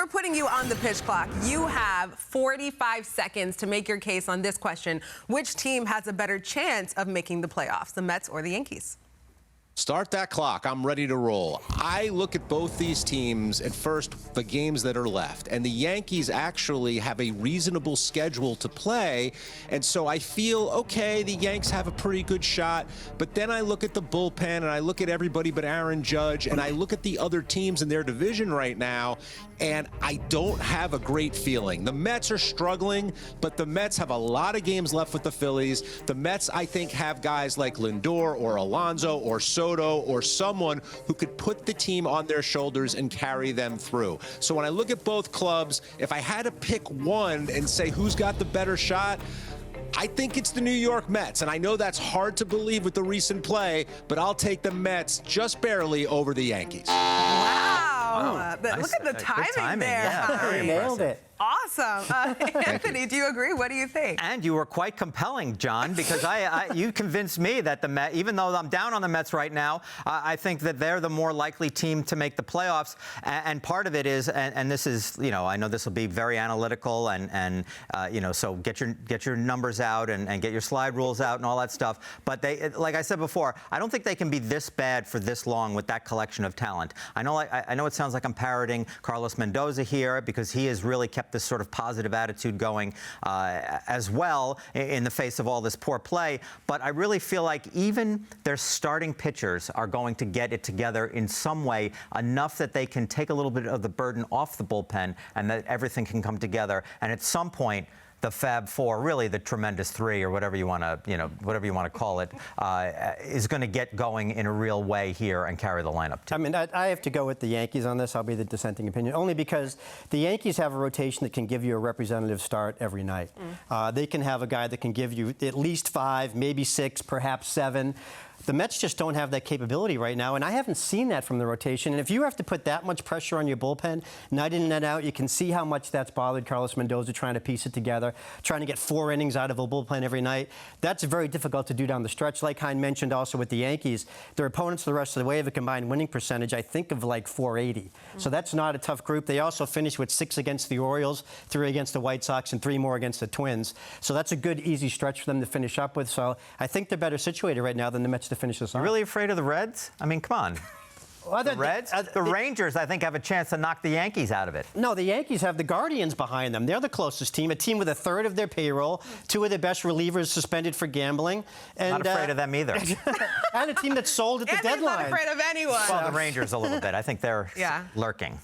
we're putting you on the pitch clock. You have 45 seconds to make your case on this question. Which team has a better chance of making the playoffs, the Mets or the Yankees? Start that clock. I'm ready to roll. I look at both these teams at first, the games that are left. And the Yankees actually have a reasonable schedule to play. And so I feel, okay, the Yanks have a pretty good shot. But then I look at the bullpen and I look at everybody but Aaron Judge. And I look at the other teams in their division right now. And I don't have a great feeling. The Mets are struggling, but the Mets have a lot of games left with the Phillies. The Mets, I think, have guys like Lindor or Alonso or Soto or someone who could put the team on their shoulders and carry them through. So when I look at both clubs, if I had to pick one and say who's got the better shot, I think it's the New York Mets. And I know that's hard to believe with the recent play, but I'll take the Mets just barely over the Yankees. Wow. Nice. Look at the timing there. Yeah, You nailed it. Awesome. Anthony, do you agree? What do you think? And you were quite compelling, John, because you convinced me that the Mets, even though I'm down on the Mets right now, I think that they're the more likely team to make the playoffs. And part of it is, and this is, I know this will be very analytical and so get your numbers out and get your slide rules out and all that stuff. But they, like I said before, I don't think they can be this bad for this long with that collection of talent. I know it sounds like I'm parroting Carlos Mendoza here because he has really kept this sort of positive attitude going as well in the face of all this poor play. But I really feel like even their starting pitchers are going to get it together in some way enough that they can take a little bit of the burden off the bullpen and that everything can come together. And at some point, the Fab Four, really the tremendous three, or whatever you want to call it, is going to get going in a real way here and carry the lineup too. I mean, I have to go with the Yankees on this. I'll be the dissenting opinion, only because the Yankees have a rotation that can give you a representative start every night. They can have a guy that can give you at least 5, maybe 6, perhaps 7. The Mets just don't have that capability right now, and I haven't seen that from the rotation. And if you have to put that much pressure on your bullpen, night in and night out, you can see how much that's bothered Carlos Mendoza trying to piece it together, trying to get 4 innings out of a bullpen every night. That's very difficult to do down the stretch. Like Hein mentioned also with the Yankees, their opponents the rest of the way have a combined winning percentage, I think, of like 480. So that's not a tough group. They also finished with 6 against the Orioles, 3 against the White Sox, and 3 more against the Twins. So that's a good, easy stretch for them to finish up with. So I think they're better situated right now than the Mets to finish this off. You're really afraid of the Reds? I mean, come on. Well, the Reds? The Rangers, I think, have a chance to knock the Yankees out of it. No, the Yankees have the Guardians behind them. They're the closest team, a team with a third of their payroll, 2 of their best relievers suspended for gambling. And, not afraid of them either. and a team that's sold at the deadline. Not afraid of anyone. Well, the Rangers a little bit. I think they're lurking.